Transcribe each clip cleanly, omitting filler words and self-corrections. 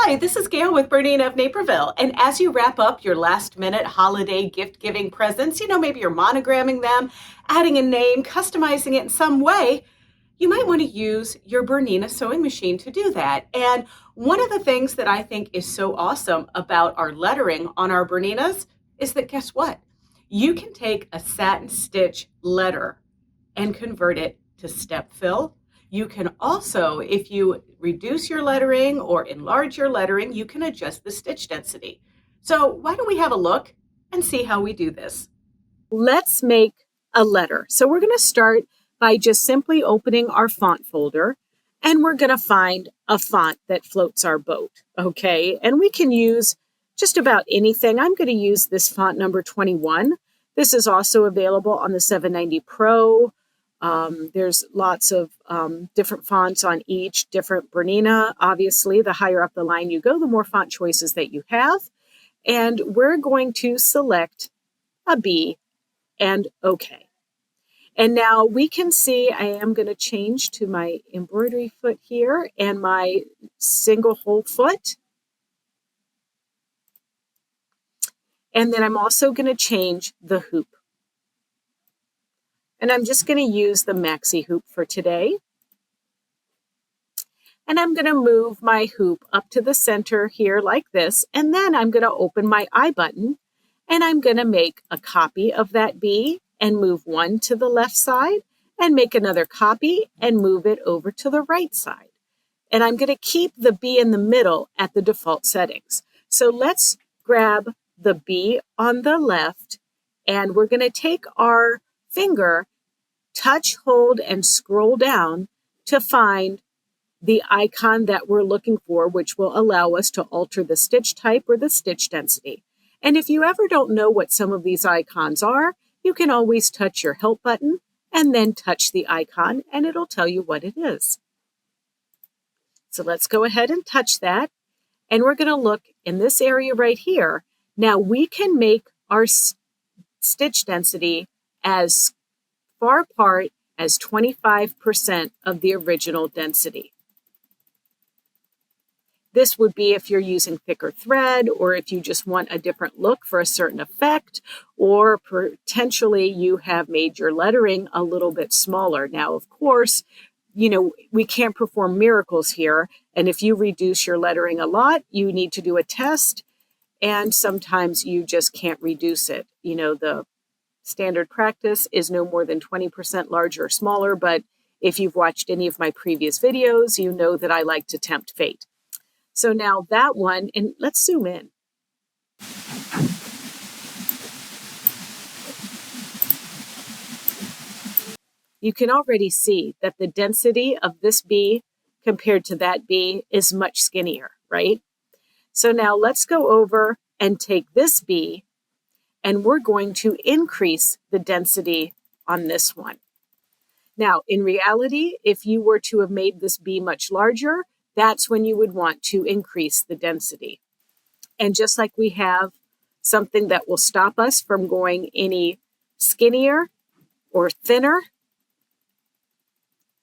Hi, this is Gayle with BERNINA of Naperville. And as you wrap up your last minute holiday gift giving presents, maybe you're monogramming them, adding a name, customizing it in some way, you might want to use your BERNINA sewing machine to do that. And one of the things that I think is so awesome about our lettering on our BERNINAs is that guess what? You can take a satin stitch letter and convert it to step fill. You can also, if you reduce your lettering or enlarge your lettering, you can adjust the stitch density. So why don't we have a look and see how we do this? Let's make a letter. So we're going to start by just simply opening our font folder, and we're going to find a font that floats our boat, okay? And we can use just about anything. I'm going to use this font number 21. This is also available on the 790 Pro. There's lots of different fonts on each different BERNINA. Obviously, the higher up the line you go, the more font choices that you have. And we're going to select a B and OK. And now we can see I am going to change to my embroidery foot here and my single hole foot. And then I'm also going to change the hoop. And I'm just going to use the maxi hoop for today. And I'm going to move my hoop up to the center here like this. And then I'm going to open my I button and I'm going to make a copy of that B and move one to the left side and make another copy and move it over to the right side. And I'm going to keep the B in the middle at the default settings. So let's grab the B on the left and we're going to take our finger, touch, hold, and scroll down to find the icon that we're looking for, which will allow us to alter the stitch type or the stitch density. And if you ever don't know what some of these icons are, you can always touch your help button and then touch the icon and it'll tell you what it is. So let's go ahead and touch that. And we're going to look in this area right here. Now we can make our stitch density as far apart as 25% of the original density. This would be if you're using thicker thread or if you just want a different look for a certain effect, or potentially you have made your lettering a little bit smaller. Now, of course, we can't perform miracles here. And if you reduce your lettering a lot, you need to do a test. And sometimes you just can't reduce it. The standard practice is no more than 20% larger or smaller. But if you've watched any of my previous videos, you know that I like to tempt fate. So now that one, and let's zoom in. You can already see that the density of this B compared to that B is much skinnier, right? So now let's go over and take this B and we're going to increase the density on this one. Now, in reality, if you were to have made this B much larger, that's when you would want to increase the density. And just like we have something that will stop us from going any skinnier or thinner,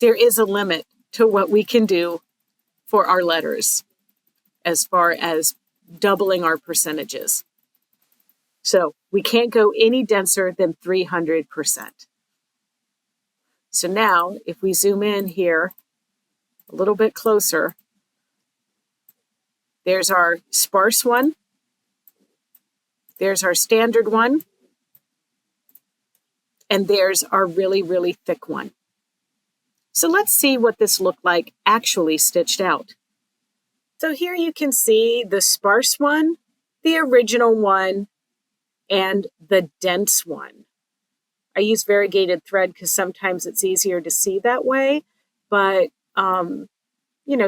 there is a limit to what we can do for our letters as far as doubling our percentages. So we can't go any denser than 300%. So now if we zoom in here a little bit closer, there's our sparse one, there's our standard one, and there's our really, really thick one. So let's see what this looked like actually stitched out. So here you can see the sparse one, the original one, and the dense one. I use variegated thread because sometimes it's easier to see that way, but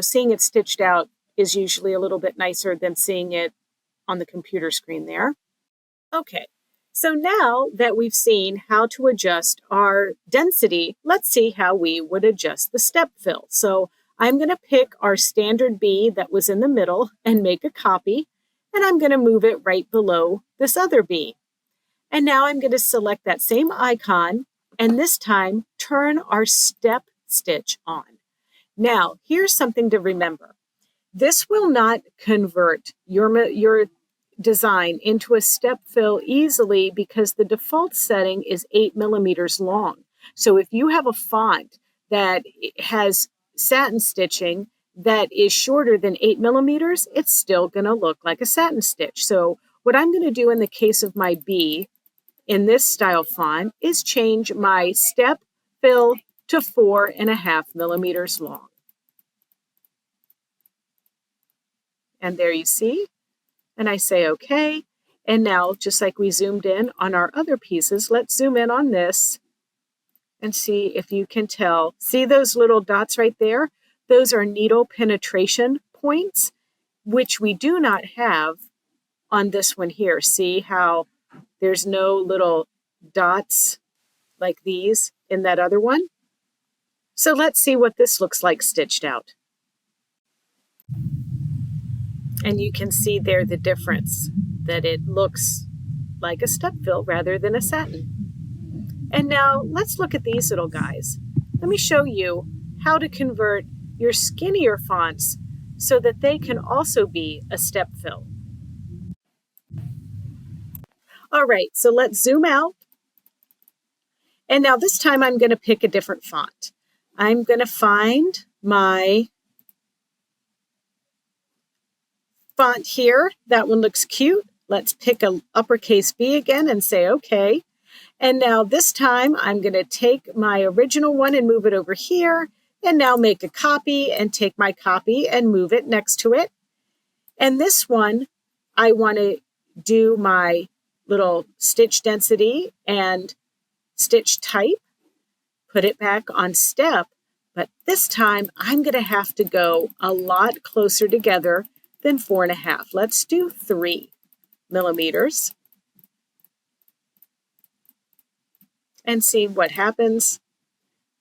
seeing it stitched out is usually a little bit nicer than seeing it on the computer screen there. Okay, so now that we've seen how to adjust our density, let's see how we would adjust the step fill. So I'm going to pick our standard B that was in the middle and make a copy, and I'm going to move it right below this other B. And now I'm going to select that same icon and this time turn our step stitch on. Now, here's something to remember. This will not convert your design into a step fill easily because the default setting is 8 mm long. So if you have a font that has satin stitching that is shorter than 8 mm, it's still going to look like a satin stitch. So what I'm going to do in the case of my B in this style font is change my step fill to 4.5 mm long. And there you see, and I say okay. And now, just like we zoomed in on our other pieces, let's zoom in on this and see if you can tell. See those little dots right there? Those are needle penetration points, which we do not have on this one here. See how there's no little dots like these in that other one? So let's see what this looks like stitched out. And you can see there the difference, that it looks like a step fill rather than a satin. And now let's look at these little guys. Let me show you how to convert your skinnier fonts so that they can also be a step fill. All right, so let's zoom out. And now this time I'm going to pick a different font. I'm going to find my font here. That one looks cute. Let's pick an uppercase B again and say okay. And now this time I'm going to take my original one and move it over here, and now make a copy and take my copy and move it next to it. And this one, I want to do my little stitch density and stitch type, put it back on step, but this time I'm going to have to go a lot closer together than 4.5. Let's do 3 mm and see what happens.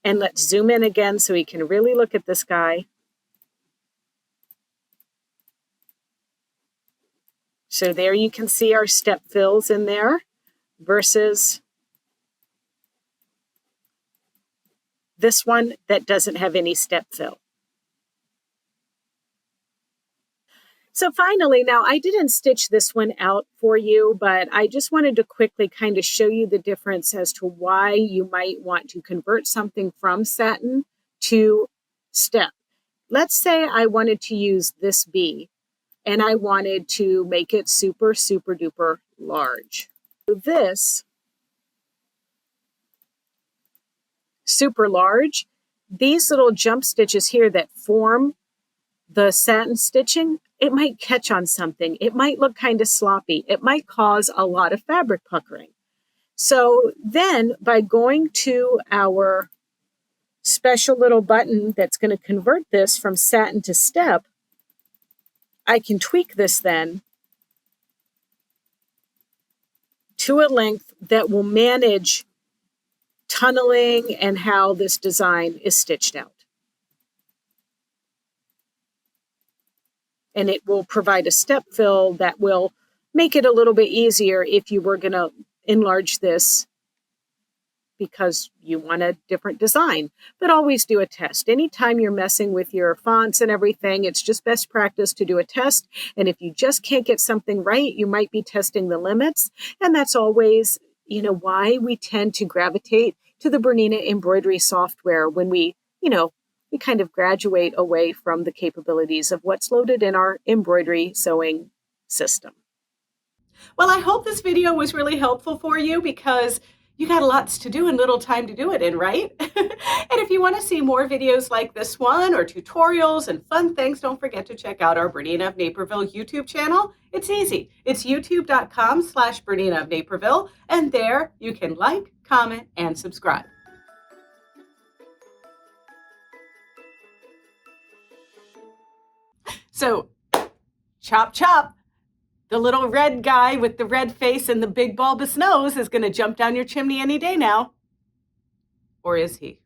And let's zoom in again so we can really look at this guy. So there you can see our step fills in there versus this one that doesn't have any step fill. So finally, now I didn't stitch this one out for you, but I just wanted to quickly kind of show you the difference as to why you might want to convert something from satin to step. Let's say I wanted to use this B and I wanted to make it super, super duper large. So this super large, these little jump stitches here that form the satin stitching, it might catch on something. It might look kind of sloppy. It might cause a lot of fabric puckering. So then by going to our special little button that's going to convert this from satin to step, I can tweak this then to a length that will manage tunneling and how this design is stitched out. And it will provide a step fill that will make it a little bit easier if you were going to enlarge this because you want a different design. But always do a test. Anytime you're messing with your fonts and everything, it's just best practice to do a test. And if you just can't get something right, you might be testing the limits. And that's always, why we tend to gravitate to the BERNINA embroidery software when we kind of graduate away from the capabilities of what's loaded in our embroidery sewing system. Well, I hope this video was really helpful for you because you got lots to do and little time to do it in, right? And if you want to see more videos like this one or tutorials and fun things, don't forget to check out our BERNINA of Naperville YouTube channel. It's easy. It's youtube.com/BERNINA of Naperville, and there you can like, comment, and subscribe. So, chop, chop. The little red guy with the red face and the big bulbous nose is going to jump down your chimney any day now. Or is he?